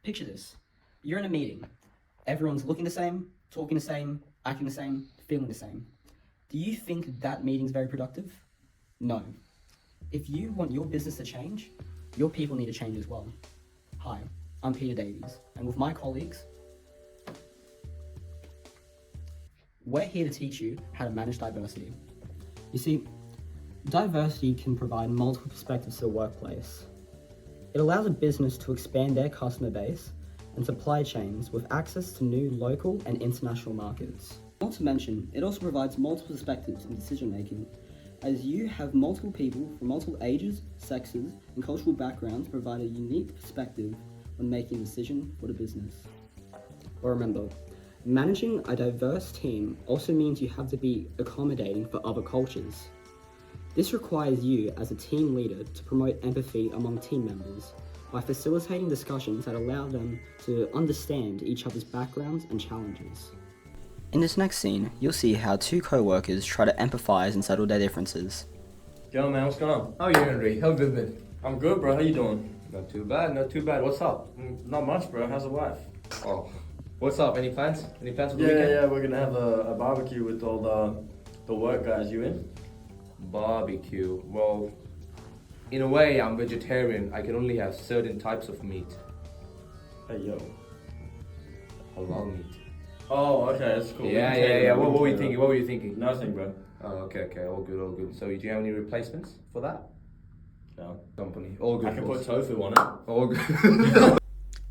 Picture this. You're in a meeting. Everyone's looking the same, talking the same, acting the same, feeling the same. Do you think that meeting's very productive? No. If you want your business to change, your people need to change as well. Hi, I'm Peter Davies, and with my colleagues, we're here to teach you how to manage diversity. You see, diversity can provide multiple perspectives to the workplace. It allows a business to expand their customer base and supply chains with access to new local and international markets. Not to mention, it also provides multiple perspectives in decision making, as you have multiple people from multiple ages, sexes, and cultural backgrounds provide a unique perspective when making a decision for the business. But remember, managing a diverse team also means you have to be accommodating for other cultures. This requires you as a team leader to promote empathy among team members by facilitating discussions that allow them to understand each other's backgrounds and challenges. In this next scene, you'll see how two co-workers try to empathize and settle their differences. Yo man, what's going on? How are you, Henry? How have you been? I'm good, bro. How you doing? Not too bad, not too bad. What's up? Not much, bro. How's the wife? Oh, what's up? Any plans? Any plans for the weekend? Yeah. We're gonna have a barbecue with all the work guys. You in? Barbecue. Well, in a way, I'm vegetarian. I can only have certain types of meat. Hey yo. Halal meat. Oh, okay. That's cool. Yeah. What were you thinking? What were you thinking? Nothing, bro. Oh, okay. All good. So, do you have any replacements for that? No. Company. All good. I can boss. put tofu on it. All good.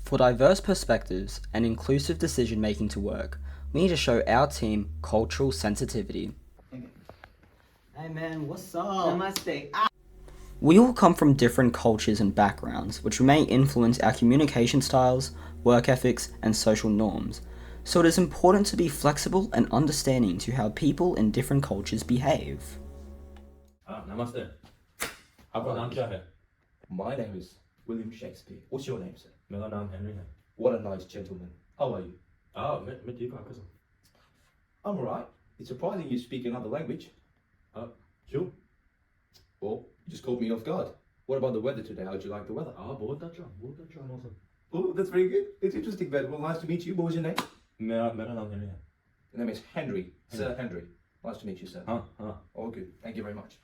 For diverse perspectives and inclusive decision making to work, we need to show our team cultural sensitivity. Hey man, what's up? Namaste. We all come from different cultures and backgrounds, which may influence our communication styles, work ethics, and social norms. So it is important to be flexible and understanding to how people in different cultures behave. Namaste. आपका नाम क्या है? My name is William Shakespeare. What's your name, sir? मेरा नाम Henry है. What a nice gentleman. How are you? मैं ठीक हूँ आपका. I'm alright. It's surprising you speak another language. क्यों? Well, you just caught me off guard. What about the weather today? How'd you like the weather? बहुत अच्छा मौसम. Oh, that's very good. It's interesting, Ben. Well, nice to meet you. What was your name? मेरा नाम Henry है. Your name is Henry. Sir Henry. Nice to meet you, sir. हाँ. All good. Thank you very much.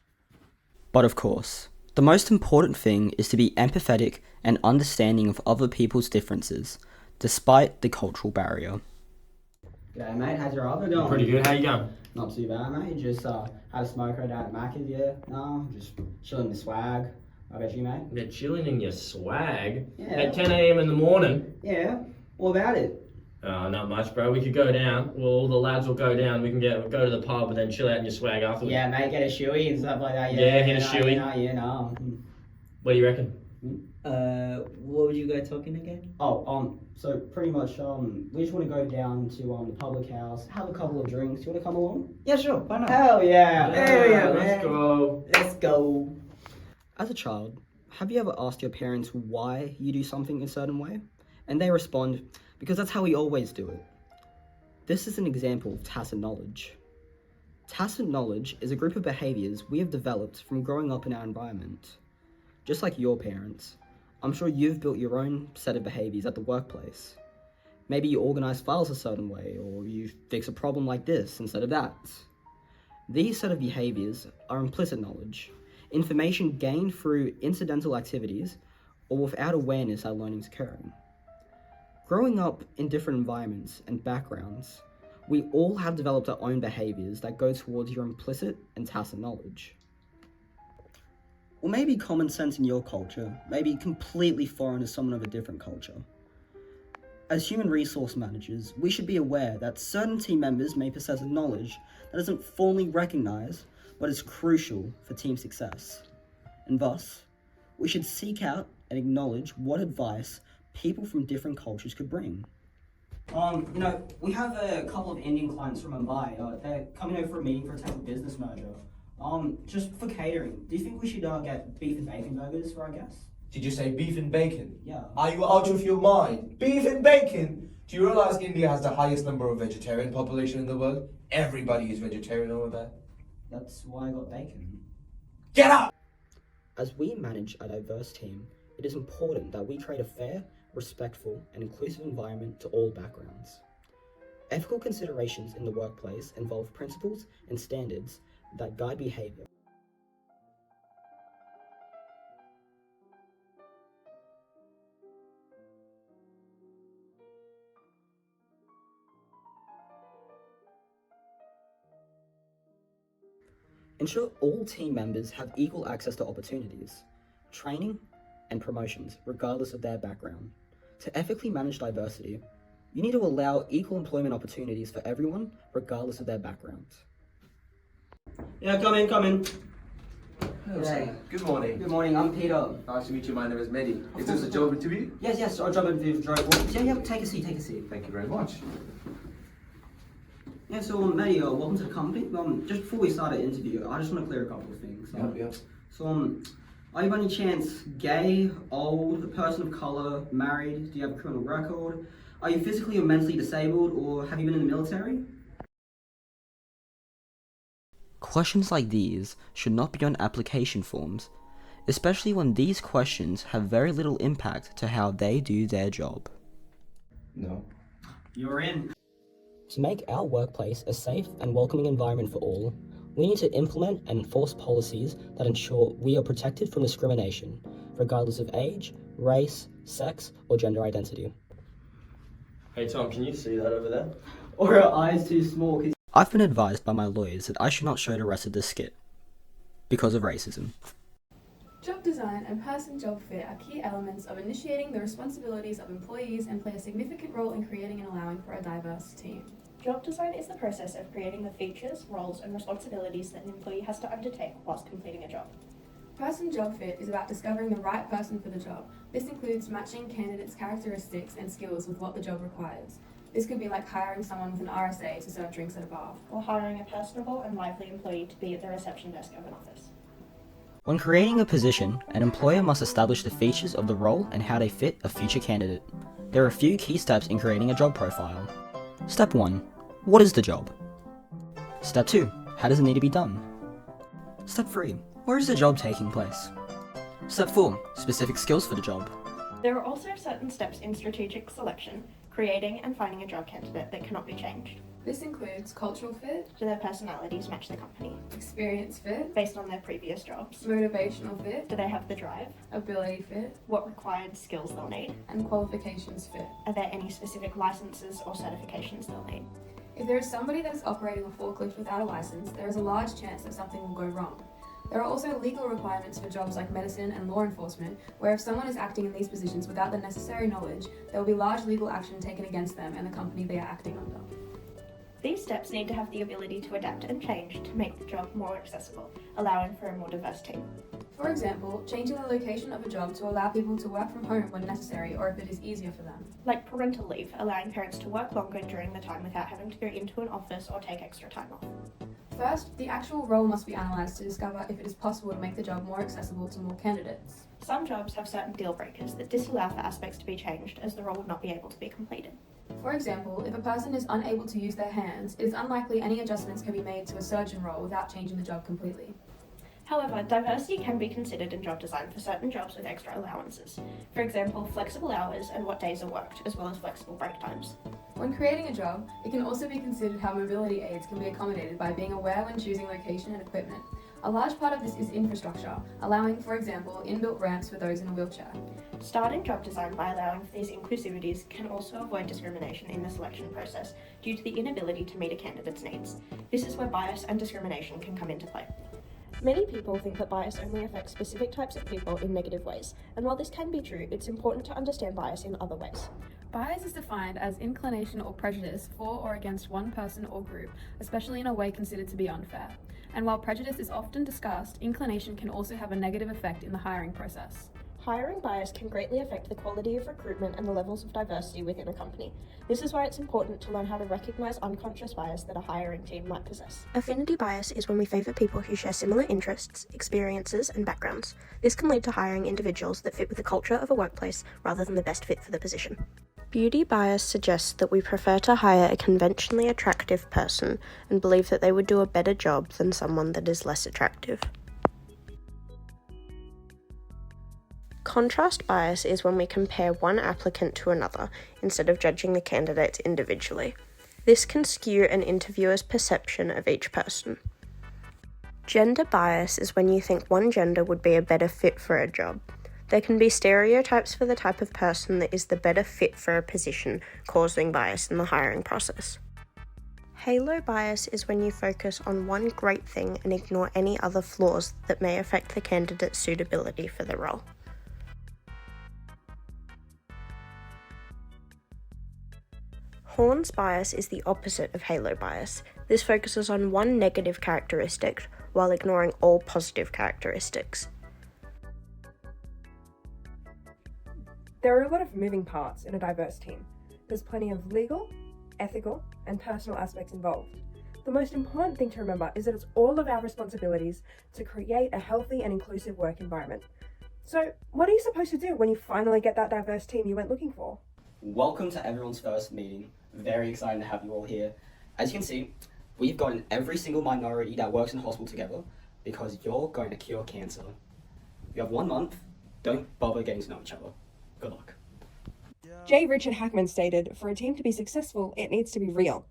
But of course, the most important thing is to be empathetic and understanding of other people's differences, despite the cultural barrier. G'day mate, how's your other going? Pretty good. How you going? Not too bad mate, just had a smoke right down at Macca's, yeah. No, just chilling the swag. How about you mate? You're chilling in your swag Yeah. at 10 a.m. in the morning. Yeah, what about it? Not much, bro. We could go down. Well, all the lads will go down. We can go to the pub and then chill out in your swag afterwards. Yeah mate, get a shoey and stuff like that. Yeah, hit a shoey. No. What do you reckon? What were you guys talking again? So pretty much, we just want to go down to the public house, have a couple of drinks. You want to come along? Yeah, sure. Why not? Hell yeah! Yeah, let's go. Let's go. As a child, have you ever asked your parents why you do something a certain way? And they respond, because that's how we always do it. This is an example of tacit knowledge. Tacit knowledge is a group of behaviors we have developed from growing up in our environment. Just like your parents, I'm sure you've built your own set of behaviors at the workplace. Maybe you organize files a certain way, or you fix a problem like this instead of that. These set of behaviors are implicit knowledge, information gained through incidental activities or without awareness that learning is occurring. Growing up in different environments and backgrounds, we all have developed our own behaviors that go towards your implicit and tacit knowledge. Or maybe common sense in your culture may be completely foreign to someone of a different culture. As human resource managers, we should be aware that certain team members may possess knowledge that isn't formally recognized but is crucial for team success. And thus, we should seek out and acknowledge what advice people from different cultures could bring. We have a couple of Indian clients from Mumbai. They're coming over for a meeting for a type of business merger. Just for catering, do you think we should get beef and bacon burgers for our guests? Did you say beef and bacon? Yeah. Are you out of your mind? Beef and bacon? Do you realize India has the highest number of vegetarian population in the world? Everybody is vegetarian over there. That's why I got bacon. Get out! As we manage a diverse team, it is important that we create a fair respectful, and inclusive environment to all backgrounds. Ethical considerations in the workplace involve principles and standards that guide behavior. Ensure all team members have equal access to opportunities, training, and promotions, regardless of their background. To ethically manage diversity, you need to allow equal employment opportunities for everyone, regardless of their backgrounds. Yeah, come in. Hey, good morning. Good morning, I'm Peter. Nice to meet you. My name is Mehdi. Is this a job interview? Yes, I'll jump into the drive. Yeah, take a seat. Thank you very much. Yeah, so Maddie, welcome to the company. Just before we start the interview, I just want to clear a couple of things. Yep. So, are you by any chance gay, old, a person of color, married? Do you have a criminal record? Are you physically or mentally disabled, or have you been in the military? Questions like these should not be on application forms, especially when these questions have very little impact to how they do their job. No. You're in. To make our workplace a safe and welcoming environment for all, we need to implement and enforce policies that ensure we are protected from discrimination, regardless of age, race, sex, or gender identity. Hey Tom, can you see that over there? Or are eyes too small? I've been advised by my lawyers that I should not show the rest of this skit because of racism. Job design and person job fit are key elements of initiating the responsibilities of employees and play a significant role in creating and allowing for a diverse team. Job design is the process of creating the features, roles, and responsibilities that an employee has to undertake whilst completing a job. Person job fit is about discovering the right person for the job. This includes matching candidates' characteristics and skills with what the job requires. This could be like hiring someone with an RSA to serve drinks at a bar. Or hiring a personable and lively employee to be at the reception desk of an office. When creating a position, an employer must establish the features of the role and how they fit a future candidate. There are a few key steps in creating a job profile. Step 1. What is the job? Step 2. How does it need to be done? Step 3. Where is the job taking place? Step 4. Specific skills for the job. There are also certain steps in strategic selection, creating and finding a job candidate that cannot be changed. This includes cultural fit, Do their personalities match the company? experience fit, Based on their previous jobs? motivational fit, Do they have the drive? ability fit, What required skills they'll need? and qualifications fit. Are there any specific licenses or certifications they'll need? If there is somebody that is operating a forklift without a license, there is a large chance that something will go wrong. There are also legal requirements for jobs like medicine and law enforcement, where if someone is acting in these positions without the necessary knowledge, there will be large legal action taken against them and the company they are acting under. These steps need to have the ability to adapt and change to make the job more accessible, allowing for a more diverse team. For example, changing the location of a job to allow people to work from home when necessary or if it is easier for them. Like parental leave, allowing parents to work longer during the time without having to go into an office or take extra time off. First, the actual role must be analysed to discover if it is possible to make the job more accessible to more candidates. Some jobs have certain deal breakers that disallow for aspects to be changed, as the role would not be able to be completed. For example, if a person is unable to use their hands, it is unlikely any adjustments can be made to a surgeon role without changing the job completely. However, diversity can be considered in job design for certain jobs with extra allowances. For example, flexible hours and what days are worked, as well as flexible break times. When creating a job, it can also be considered how mobility aids can be accommodated by being aware when choosing location and equipment. A large part of this is infrastructure, allowing, for example, inbuilt ramps for those in a wheelchair. Starting job design by allowing for these inclusivities can also avoid discrimination in the selection process due to the inability to meet a candidate's needs. This is where bias and discrimination can come into play. Many people think that bias only affects specific types of people in negative ways, and while this can be true, it's important to understand bias in other ways. Bias is defined as inclination or prejudice for or against one person or group, especially in a way considered to be unfair. And while prejudice is often discussed, inclination can also have a negative effect in the hiring process. Hiring bias can greatly affect the quality of recruitment and the levels of diversity within a company. This is why it's important to learn how to recognize unconscious bias that a hiring team might possess. Affinity bias is when we favour people who share similar interests, experiences, and backgrounds. This can lead to hiring individuals that fit with the culture of a workplace rather than the best fit for the position. Beauty bias suggests that we prefer to hire a conventionally attractive person and believe that they would do a better job than someone that is less attractive. Contrast bias is when we compare one applicant to another instead of judging the candidates individually. This can skew an interviewer's perception of each person. Gender bias is when you think one gender would be a better fit for a job. There can be stereotypes for the type of person that is the better fit for a position, causing bias in the hiring process. Halo bias is when you focus on one great thing and ignore any other flaws that may affect the candidate's suitability for the role. Horn's bias is the opposite of halo bias. This focuses on one negative characteristic while ignoring all positive characteristics. There are a lot of moving parts in a diverse team. There's plenty of legal, ethical, and personal aspects involved. The most important thing to remember is that it's all of our responsibilities to create a healthy and inclusive work environment. So, what are you supposed to do when you finally get that diverse team you went looking for? Welcome to everyone's first meeting. Very excited to have you all here. As you can see, we've gotten every single minority that works in the hospital together because you're going to cure cancer. You have 1 month. Don't bother getting to know each other. Good luck. J. Richard Hackman stated, "For a team to be successful, it needs to be real.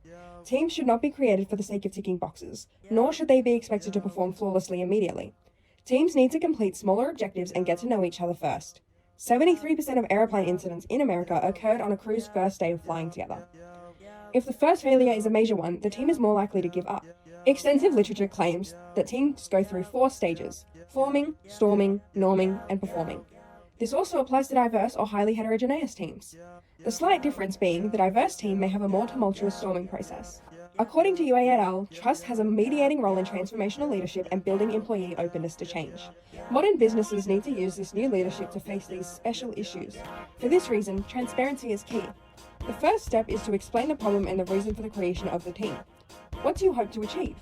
Teams should not be created for the sake of ticking boxes, nor should they be expected to perform flawlessly immediately. Teams need to complete smaller objectives and get to know each other first. 73% of aeroplane incidents in America occurred on a crew's first day of flying together. If the first failure is a major one, the team is more likely to give up. Extensive literature claims that teams go through 4 stages: forming, storming, norming, and performing. This also applies to diverse or highly heterogeneous teams. The slight difference being the diverse team may have a more tumultuous storming process. According to UA et al., trust has a mediating role in transformational leadership and building employee openness to change. Modern businesses need to use this new leadership to face these special issues. For this reason, transparency is key. The first step is to explain the problem and the reason for the creation of the team. What do you hope to achieve?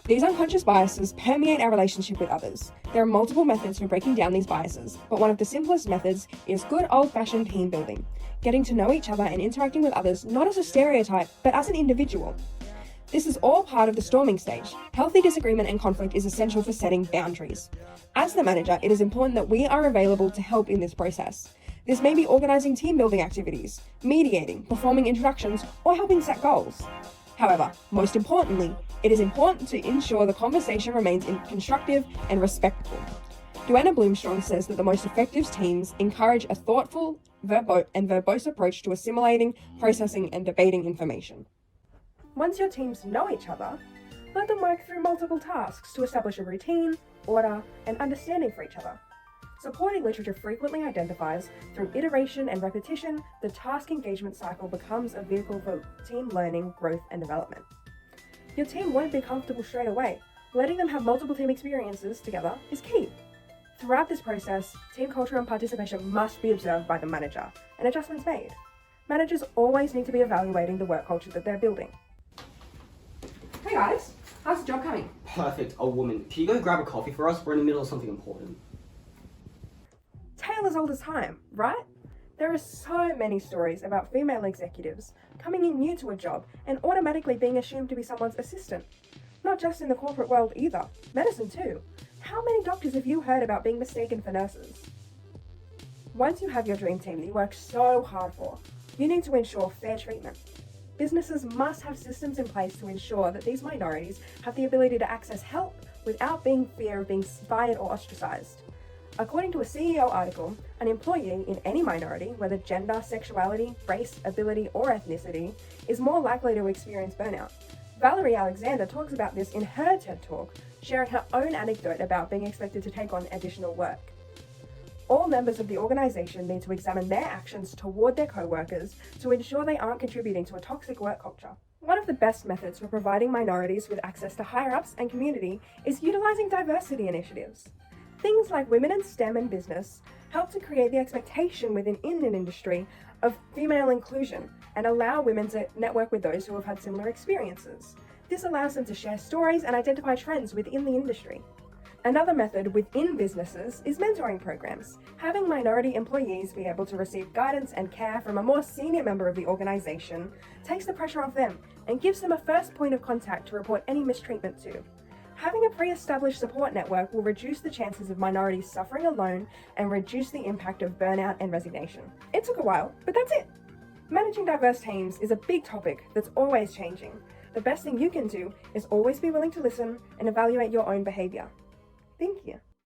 These unconscious biases permeate our relationship with others. There are multiple methods for breaking down these biases, but one of the simplest methods is good old-fashioned team building, getting to know each other and interacting with others not as a stereotype, but as an individual. This is all part of the storming stage. Healthy disagreement and conflict is essential for setting boundaries. As the manager, it is important that we are available to help in this process. This may be organizing team building activities, mediating, performing introductions, or helping set goals. However, most importantly, it is important to ensure the conversation remains constructive and respectful. Duana Bloomstrong says that the most effective teams encourage a thoughtful, verbose approach to assimilating, processing, and debating information. Once your teams know each other, let them work through multiple tasks to establish a routine, order, and understanding for each other. Supporting literature frequently identifies, through iteration and repetition, the task engagement cycle becomes a vehicle for team learning, growth, and development. Your team won't be comfortable straight away. Letting them have multiple team experiences together is key. Throughout this process, team culture and participation must be observed by the manager, and adjustments made. Managers always need to be evaluating the work culture that they're building. Hey guys, how's the job coming? Perfect. A woman. Can you go grab a coffee for us? We're in the middle of something important. Tale as old as time, right? There are so many stories about female executives coming in new to a job and automatically being assumed to be someone's assistant. Not just in the corporate world either, medicine too. How many doctors have you heard about being mistaken for nurses? Once you have your dream team that you work so hard for, you need to ensure fair treatment. Businesses must have systems in place to ensure that these minorities have the ability to access help without being fear of being fired or ostracized. According to a CEO article, an employee in any minority, whether gender, sexuality, race, ability, or ethnicity, is more likely to experience burnout. Valerie Alexander talks about this in her TED Talk, sharing her own anecdote about being expected to take on additional work. All members of the organization need to examine their actions toward their co-workers to ensure they aren't contributing to a toxic work culture. One of the best methods for providing minorities with access to higher-ups and community is utilizing diversity initiatives. Things like Women in STEM and Business help to create the expectation within an industry of female inclusion and allow women to network with those who have had similar experiences. This allows them to share stories and identify trends within the industry. Another method within businesses is mentoring programs. Having minority employees be able to receive guidance and care from a more senior member of the organization takes the pressure off them and gives them a first point of contact to report any mistreatment to. Having a pre-established support network will reduce the chances of minorities suffering alone and reduce the impact of burnout and resignation. It took a while, but that's it. Managing diverse teams is a big topic that's always changing. The best thing you can do is always be willing to listen and evaluate your own behaviour. Thank you.